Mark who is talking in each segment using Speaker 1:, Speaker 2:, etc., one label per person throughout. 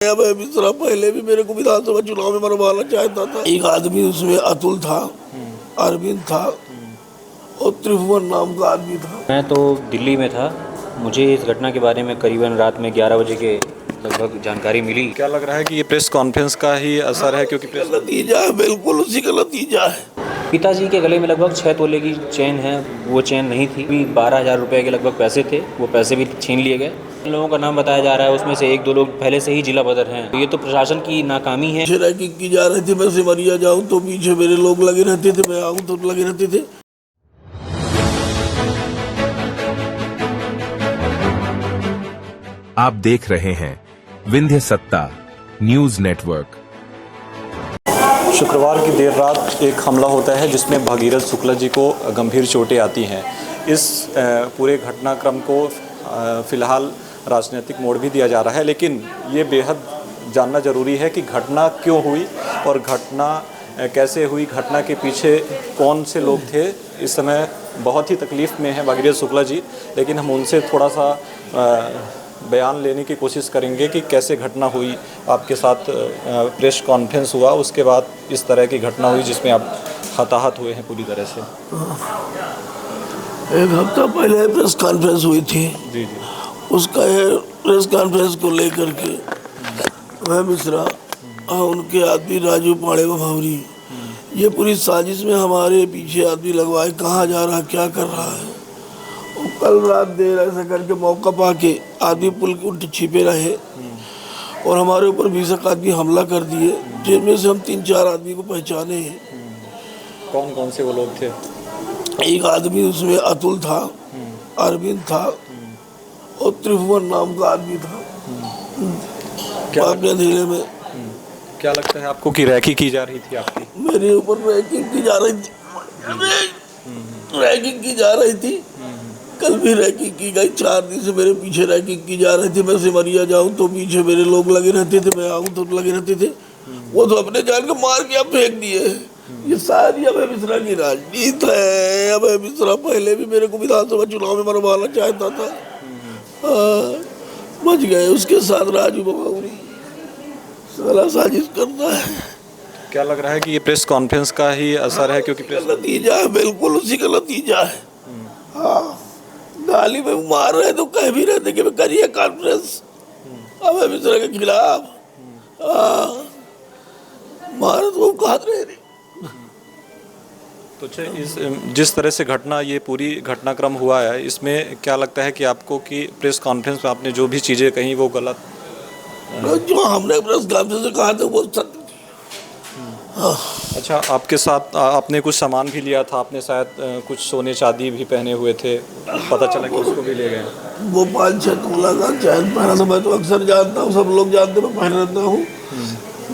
Speaker 1: अब मिश्रा पहले भी मेरे को विधानसभा चुनाव में मरवाना चाहता था। एक आदमी उसमें अतुल था, अरविंद था और त्रिभुवन नाम का आदमी था।
Speaker 2: मैं तो दिल्ली में था। मुझे इस घटना के बारे में करीबन रात में 11 बजे के लगभग जानकारी मिली।
Speaker 3: क्या लग रहा है कि ये प्रेस कॉन्फ्रेंस का ही असर है, क्योंकि
Speaker 1: उसी का नतीजा है, बिल्कुल उसी का नतीजा है।
Speaker 2: पिताजी के गले में लगभग 6 तोले की चेन है, वो चेन नहीं थी। 12,000 रुपये के लगभग पैसे थे, वो पैसे भी छीन लिए गए। इन लोगों का नाम बताया जा रहा है, उसमें से 1-2 लोग पहले से ही जिला बदर हैं। तो ये तो प्रशासन की नाकामी है।
Speaker 1: रैकिंग की जा रही थी, मैं सिमरिया जाऊं तो पीछे मेरे लोग लगे रहते थे, मैं आऊं तो लगे रहते थे।
Speaker 4: आप देख रहे हैं विंध्य सत्ता न्यूज नेटवर्क।
Speaker 3: शुक्रवार की देर रात एक हमला होता है जिसमें भगीरथ शुक्ला जी को गंभीर चोटें आती हैं। इस पूरे घटनाक्रम को फिलहाल राजनीतिक मोड़ भी दिया जा रहा है, लेकिन ये बेहद जानना ज़रूरी है कि घटना क्यों हुई और घटना कैसे हुई, घटना के पीछे कौन से लोग थे। इस समय बहुत ही तकलीफ़ में हैं भगीरथ शुक्ला जी, लेकिन हम उनसे थोड़ा सा बयान लेने की कोशिश करेंगे कि कैसे घटना हुई। आपके साथ प्रेस कॉन्फ्रेंस हुआ, उसके बाद इस तरह की घटना हुई जिसमें आप हताहत हुए हैं पूरी तरह से।
Speaker 1: एक हफ्ता पहले प्रेस कॉन्फ्रेंस हुई थी।
Speaker 3: जी।
Speaker 1: उसका प्रेस कॉन्फ्रेंस को लेकर के वह मिश्रा और उनके आदमी राजू पाड़े व भवरी, ये पूरी साजिश में हमारे पीछे आदमी लगवाए, कहाँ जा रहा, क्या कर रहा है। कल रात देर ऐसा करके मौका पाके आदमी पुल के उल्टे छिपे रहे और हमारे ऊपर 20 आदमी हमला कर दिए, जिनमें से हम 3-4 आदमी को पहचाने हैं।
Speaker 3: कौन कौन से वो लोग थे?
Speaker 1: एक आदमी उसमें अतुल था, अरविंद था और त्रिभुवन नाम का आदमी था। जिले में
Speaker 3: क्या लगता है आपको कि रैकी की जा रही थी आपकी?
Speaker 1: मेरे ऊपर रैकिंग की जा रही थी, रैकिंग की जा रही थी। कल भी रैकिंग की गई, 4 दिन से मेरे पीछे रैकिंग की जा रही थी। मैं सिमरिया जाऊं तो पीछे मेरे लोग लगे रहते थे, मैं आऊं तो लगे रहते थे। वो तो अपने जान के मार के अब फेंक दिए। ये सारी अभय मिश्रा की राजनीति है। अभय मिश्रा पहले भी मेरे को विधानसभा चुनाव में मरवाना चाहता था, बच गए। उसके साथ राजू बबाउरी सारा साजिश करना है।
Speaker 3: क्या लग रहा है कि ये प्रेस कॉन्फ्रेंस का ही असर है, क्योंकि प्रेस
Speaker 1: नतीजा है, बिल्कुल उसी का नतीजा है। हाँ, गाली में मार रहे तो कह भी रहे थे कि करिए कॉन्फ्रेंस अभय मिश्रा के खिलाफ। मार तो कहा रहे थे।
Speaker 3: तो इस जिस तरह से घटना, ये पूरी घटनाक्रम हुआ है, इसमें क्या लगता है कि आपको कि प्रेस कॉन्फ्रेंस में आपने जो भी चीज़ें कही वो गलत?
Speaker 1: जो हमने प्रेस कॉन्फ्रेंस में कहा था वो सत्य।
Speaker 3: अच्छा, आपके साथ आपने कुछ सामान भी लिया था, आपने शायद कुछ सोने चांदी भी पहने हुए थे, पता चला कि उसको भी ले गए।
Speaker 1: वो 5-6 तोला का चैन पहना था। मैं तो अक्सर जानता हूँ, सब लोग जानते, मैं पहन रहता हूँ।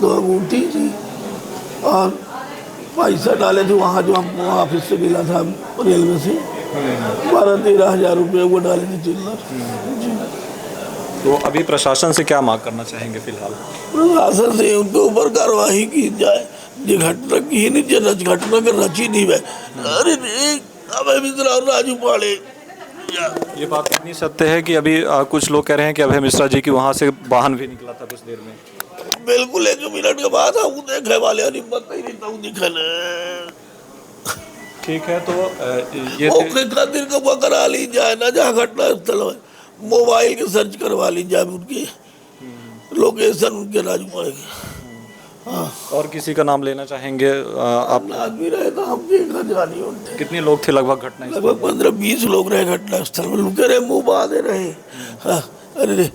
Speaker 1: 2 अंगूठी थी और पैसा डाले थे वहाँ, जो हमको ऑफिस से मिला था रेलवे से, 12-13 हज़ार रुपये वो डाले थे चिल्लर।
Speaker 3: तो अभी प्रशासन से क्या मांग करना चाहेंगे फिलहाल?
Speaker 1: प्रशासन से उनके ऊपर कार्रवाई की जाए। ये घटना की ही नहीं, घटना के रची नहीं है। अरे अभय मिश्रा और राजू पाड़े।
Speaker 3: ये बात इतनी सत्य है कि अभी कुछ लोग कह रहे हैं कि अभय मिश्रा जी की वहाँ से वाहन भी निकला था कुछ देर में।
Speaker 1: बिल्कुल 1 मिनट के बाद हम देखे वाले हिम्मत नहीं देता हूँ दिखने।
Speaker 3: ठीक है, तो ये
Speaker 1: खातिर का करा ली जाए ना, जहाँ घटना स्थल है मोबाइल के सर्च करवा ली जाए, उनकी लोकेशन उनके राजू पाड़े की। हाँ।
Speaker 3: और किसी का नाम लेना चाहेंगे आप?
Speaker 1: आदमी रहे तो हम देखा जानी होते।
Speaker 3: कितने लोग थे लगभग घटना?
Speaker 1: लगभग 15-20 लोग रहे घटना स्थल में, लुके रहे, मुँह बांधे रहे। हाँ, अरे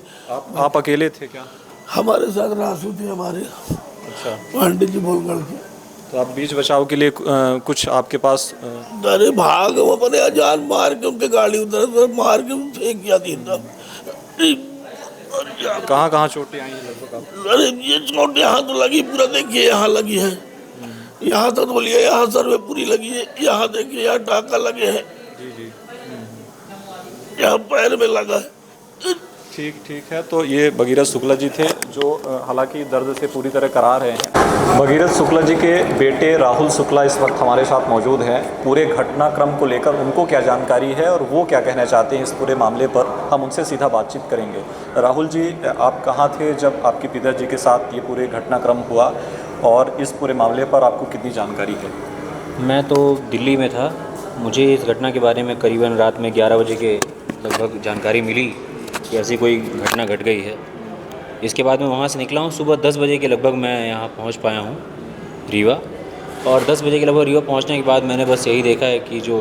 Speaker 3: आप अकेले थे क्या?
Speaker 1: हमारे साथ रासू थे हमारे।
Speaker 3: अच्छा,
Speaker 1: पंडित जी बोलगढ़ के।
Speaker 3: तो आप बीच बचाव के लिए कुछ आपके पास?
Speaker 1: अरे भाग, वो अपने अजान मार के उनके गाड़ी उतर मार के फेंक दिया था।
Speaker 3: कहाँ कहाँ चोटें आई हैं लगभग आप?
Speaker 1: अरे ये चोट यहाँ तो लगी, पूरा देखिए यहाँ लगी है, यहाँ तो बोलिए, यहाँ सर में पूरी लगी है, यहाँ देखिए यहाँ टाका लगे हैं,
Speaker 3: जी।
Speaker 1: यहाँ पैर में लगा है।
Speaker 3: ठीक है। तो ये भगीरथ शुक्ला जी थे जो हालांकि दर्द से पूरी तरह करा रहे हैं। भगीरथ शुक्ला जी के बेटे राहुल शुक्ला इस वक्त हमारे साथ मौजूद हैं। पूरे घटनाक्रम को लेकर उनको क्या जानकारी है और वो क्या कहना चाहते हैं इस पूरे मामले पर, हम उनसे सीधा बातचीत करेंगे। राहुल जी, आप कहाँ थे जब आपके पिताजी के साथ ये पूरे घटनाक्रम हुआ और इस पूरे मामले पर आपको कितनी जानकारी है?
Speaker 2: मैं तो दिल्ली में था। मुझे इस घटना के बारे में करीबन रात में 11 बजे के लगभग जानकारी मिली कि ऐसी कोई घटना घट गई है। इसके बाद मैं वहाँ से निकला हूँ। सुबह 10 बजे के लगभग मैं यहाँ पहुँच पाया हूँ रीवा, और 10 बजे के लगभग रीवा पहुँचने के बाद मैंने बस यही देखा है कि जो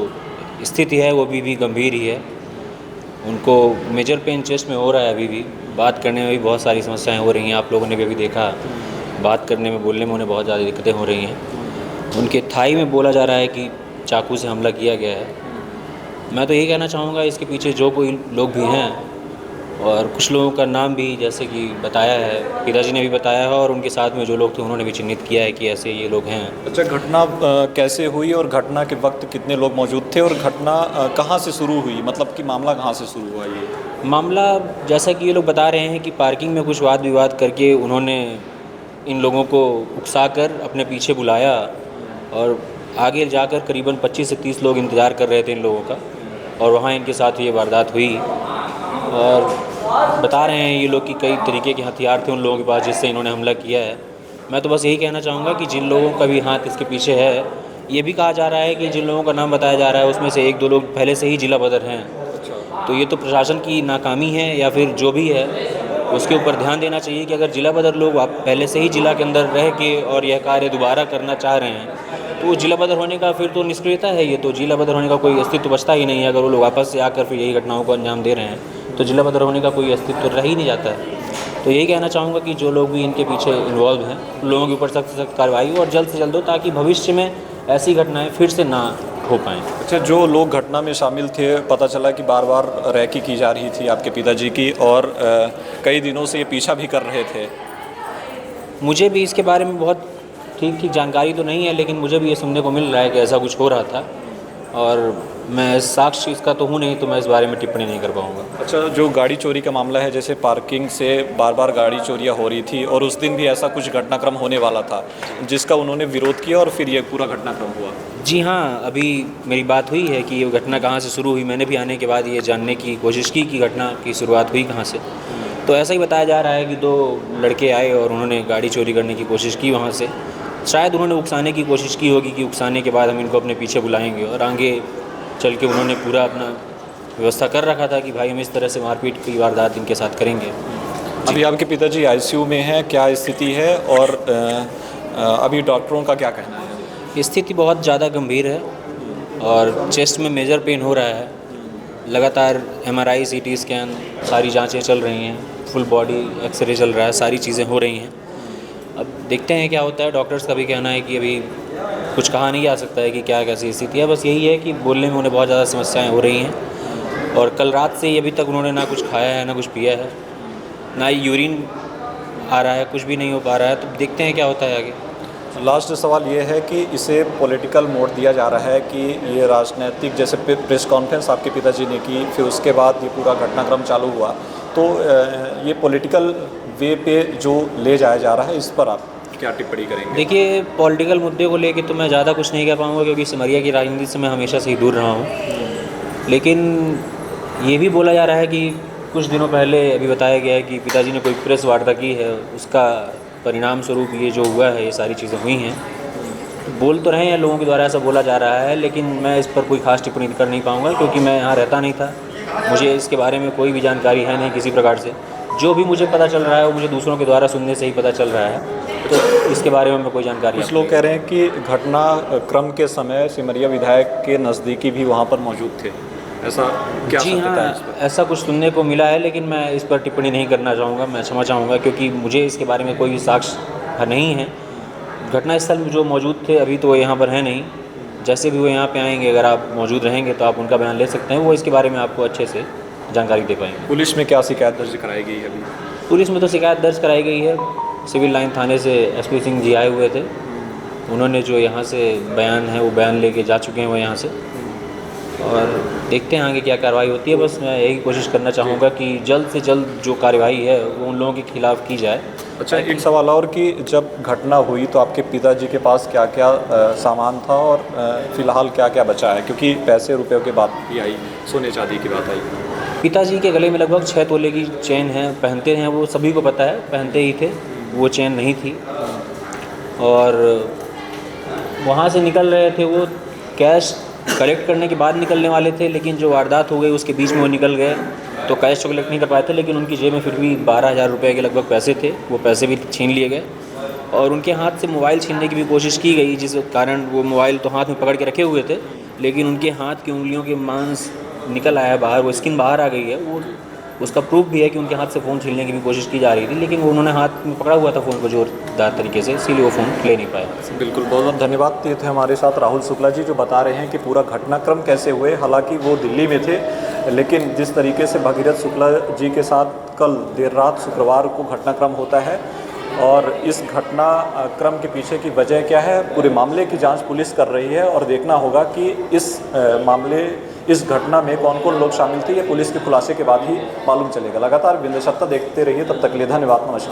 Speaker 2: स्थिति है वो अभी भी गंभीर ही है। उनको मेजर पेन चेस्ट में हो रहा है। अभी भी बात करने में भी बहुत सारी समस्याएं हो रही हैं। आप लोगों ने भी अभी देखा, बात करने में, बोलने में उन्हें बहुत ज़्यादा दिक्कतें हो रही हैं। उनके थाई में बोला जा रहा है कि चाकू से हमला किया गया है। मैं तो यही कहना चाहूँगा, इसके पीछे जो कोई लोग भी हैं, और कुछ लोगों का नाम भी जैसे कि बताया है, पिताजी ने भी बताया है, और उनके साथ में जो लोग थे उन्होंने भी चिन्हित किया है कि ऐसे ये लोग हैं।
Speaker 3: अच्छा, घटना कैसे हुई और घटना के वक्त कितने लोग मौजूद थे और घटना कहाँ से शुरू हुई, मतलब कि मामला कहाँ से शुरू हुआ? ये
Speaker 2: मामला जैसा कि ये लोग बता रहे हैं कि पार्किंग में कुछ वाद विवाद करके उन्होंने इन लोगों को उकसाकर अपने पीछे बुलाया, और आगे जाकर करीबन 25 से 30 लोग इंतज़ार कर रहे थे इन लोगों का, और वहाँ इनके साथ ये वारदात हुई। और बता रहे हैं ये लोग कि कई तरीके के हथियार थे उन लोगों के पास जिससे इन्होंने हमला किया है। मैं तो बस यही कहना चाहूँगा कि जिन लोगों का भी हाथ इसके पीछे है, ये भी कहा जा रहा है कि जिन लोगों का नाम बताया जा रहा है उसमें से 1-2 लोग पहले से ही जिला बदर हैं। तो ये तो प्रशासन की नाकामी है, या फिर जो भी है उसके ऊपर ध्यान देना चाहिए कि अगर जिला बदर लोग पहले से ही जिला के अंदर रह के और यह कार्य दोबारा करना चाह रहे हैं, तो जिला बदर होने का फिर तो निष्क्रियता है। ये तो जिला बदर होने का कोई अस्तित्व बचता ही नहीं है। अगर वो लोग वापस से आकर फिर यही घटनाओं को अंजाम दे रहे हैं तो जिला बदर होने का कोई अस्तित्व रह ही नहीं जाता है। तो यही कहना चाहूँगा कि जो लोग भी इनके पीछे इन्वॉल्व हैं, लोगों के ऊपर सख्त से सख्त कार्रवाई हो और जल्द से जल्द हो, ताकि भविष्य में ऐसी घटनाएँ फिर से ना हो पाएँ।
Speaker 3: अच्छा, जो लोग घटना में शामिल थे, पता चला कि बार बार रैकी की जा रही थी आपके पिताजी की, और कई दिनों से ये पीछा भी कर रहे थे।
Speaker 2: मुझे भी इसके बारे में बहुत ठीक जानकारी तो नहीं है, लेकिन मुझे भी ये सुनने को मिल रहा है कि ऐसा कुछ हो रहा था, और मैं साक्ष्य इसका तो हूँ नहीं, तो मैं इस बारे में टिप्पणी नहीं कर पाऊँगा।
Speaker 3: अच्छा, जो गाड़ी चोरी का मामला है, जैसे पार्किंग से बार बार गाड़ी चोरियाँ हो रही थी, और उस दिन भी ऐसा कुछ घटनाक्रम होने वाला था जिसका उन्होंने विरोध किया और फिर ये पूरा घटनाक्रम हुआ।
Speaker 2: जी हाँ, अभी मेरी बात हुई है कि ये घटना कहाँ से शुरू हुई। मैंने भी आने के बाद ये जानने की कोशिश की कि घटना की शुरुआत हुई कहाँ से। तो ऐसा ही बताया जा रहा है कि 2 लड़के आए और उन्होंने गाड़ी चोरी करने की कोशिश की वहाँ से। शायद उन्होंने उकसाने की कोशिश की होगी कि उकसाने के बाद हम इनको अपने पीछे बुलाएंगे, और आगे चल के उन्होंने पूरा अपना व्यवस्था कर रखा था कि भाई हम इस तरह से मारपीट की वारदात इनके साथ करेंगे।
Speaker 3: अभी आपके पिताजी आईसीयू में हैं, क्या स्थिति है, और अभी डॉक्टरों का क्या कहना है?
Speaker 2: स्थिति बहुत ज़्यादा गंभीर है और चेस्ट में मेजर पेन हो रहा है। लगातार MRI, CT स्कैन, सारी जांचें चल रही हैं, फुल बॉडी एक्सरे चल रहा है, सारी चीज़ें हो रही हैं। अब देखते हैं क्या होता है। डॉक्टर्स का भी कहना है कि अभी कुछ कहा नहीं जा सकता है कि क्या कैसी स्थिति है। बस यही है कि बोलने में उन्हें बहुत ज़्यादा समस्याएं हो रही हैं, और कल रात से अभी तक उन्होंने ना कुछ खाया है, ना कुछ पिया है, ना यूरिन आ रहा है, कुछ भी नहीं हो पा रहा है। तो देखते हैं क्या होता है आगे।
Speaker 3: लास्ट सवाल ये है कि इसे पॉलिटिकल मोड दिया जा रहा है कि ये राजनीतिक, जैसे प्रेस कॉन्फ्रेंस आपके पिताजी ने की, फिर उसके बाद ये पूरा घटनाक्रम चालू हुआ, तो ये पॉलिटिकल वे पे जो ले जाया जा रहा है, इस पर आप क्या टिप्पणी करेंगे?
Speaker 2: देखिए, पॉलिटिकल मुद्दे को लेके तो मैं ज़्यादा कुछ नहीं कह पाऊँगा, क्योंकि सिमरिया की राजनीति से मैं हमेशा से ही दूर रहा हूँ। लेकिन ये भी बोला जा रहा है कि कुछ दिनों पहले अभी बताया गया है कि पिताजी ने कोई प्रेस वार्ता की है, उसका परिणाम स्वरूप ये जो हुआ है, ये सारी चीज़ें हुई हैं। बोल तो रहे हैं लोगों के द्वारा, ऐसा बोला जा रहा है, लेकिन मैं इस पर कोई खास टिप्पणी कर नहीं पाऊँगा, क्योंकि मैं यहाँ रहता नहीं था। मुझे इसके बारे में कोई भी जानकारी है नहीं किसी प्रकार से। जो भी मुझे पता चल रहा है वो मुझे दूसरों के द्वारा सुनने से ही पता चल रहा है, तो इसके बारे में मैं कोई जानकारी।
Speaker 3: कुछ लोग कह रहे हैं कि घटना क्रम के समय सिमरिया विधायक के नज़दीकी भी वहाँ पर मौजूद थे, ऐसा क्या?
Speaker 2: जी हाँ, ऐसा कुछ सुनने को मिला है, लेकिन मैं इस पर टिप्पणी नहीं करना चाहूँगा। मैं क्षमा चाहूँगा, क्योंकि मुझे इसके बारे में कोई साक्ष्य नहीं है। घटनास्थल में जो मौजूद थे अभी तो वो यहाँ पर है नहीं। जैसे भी वो यहाँ पे आएंगे, अगर आप मौजूद रहेंगे तो आप उनका बयान ले सकते हैं, वो इसके बारे में आपको अच्छे से जानकारी दे पाएंगे।
Speaker 3: पुलिस में क्या शिकायत दर्ज कराई गई है अभी?
Speaker 2: पुलिस में तो शिकायत दर्ज कराई गई है। सिविल लाइन थाने से SP सिंह जी आए हुए थे, उन्होंने जो यहाँ से बयान है वो बयान लेके जा चुके हैं वो यहाँ से। और देखते हैं आगे क्या कार्रवाई होती है। बस मैं यही कोशिश करना चाहूँगा कि जल्द से जल्द जो कार्रवाई है वो उन लोगों के खिलाफ़ की जाए।
Speaker 3: अच्छा, एक सवाल और कि जब घटना हुई तो आपके पिताजी के पास क्या क्या सामान था और फ़िलहाल क्या क्या बचा है, क्योंकि पैसे रुपयों की बात भी आई, सोने चांदी की बात आई।
Speaker 2: पिताजी के गले में लगभग 6 तोले की चेन है, पहनते हैं, वो सभी को पता है, पहनते ही थे। वो चेन नहीं थी और वहाँ से निकल रहे थे वो कैश कलेक्ट करने के बाद निकलने वाले थे, लेकिन जो वारदात हो गई उसके बीच में वो निकल गए, तो कैश तो कलेक्ट नहीं कर पाए थे। लेकिन उनकी जेब में फिर भी 12,000 रुपये के लगभग पैसे थे, वो पैसे भी छीन लिए गए और उनके हाथ से मोबाइल छीनने की भी कोशिश की गई, जिस कारण वो मोबाइल तो हाथ में पकड़ के रखे हुए थे, लेकिन उनके हाथ की उंगलियों के मांस निकल आया बाहर, वो स्किन बाहर आ गई है। वो उसका प्रूफ भी है कि उनके हाथ से फ़ोन छीनने की भी कोशिश की जा रही थी, लेकिन वो उन्होंने हाथ में पकड़ा हुआ था फ़ोन को जोरदार तरीके से, इसीलिए वो फ़ोन ले नहीं पाया।
Speaker 3: बिल्कुल, बहुत बहुत धन्यवाद। ये थे हमारे साथ राहुल शुक्ला जी, जो बता रहे हैं कि पूरा घटनाक्रम कैसे हुए। हालांकि वो दिल्ली में थे, लेकिन जिस तरीके से भगीरथ शुक्ला जी के साथ कल देर रात शुक्रवार को घटनाक्रम होता है और इस घटनाक्रम के पीछे की वजह क्या है, पूरे मामले की जांच पुलिस कर रही है और देखना होगा कि इस घटना में कौन कौन लोग शामिल थे, ये पुलिस के खुलासे के बाद ही मालूम चलेगा। लगातार विंध्य सत्ता देखते रहिए, तब तक के लिए धन्यवाद, नमस्कार।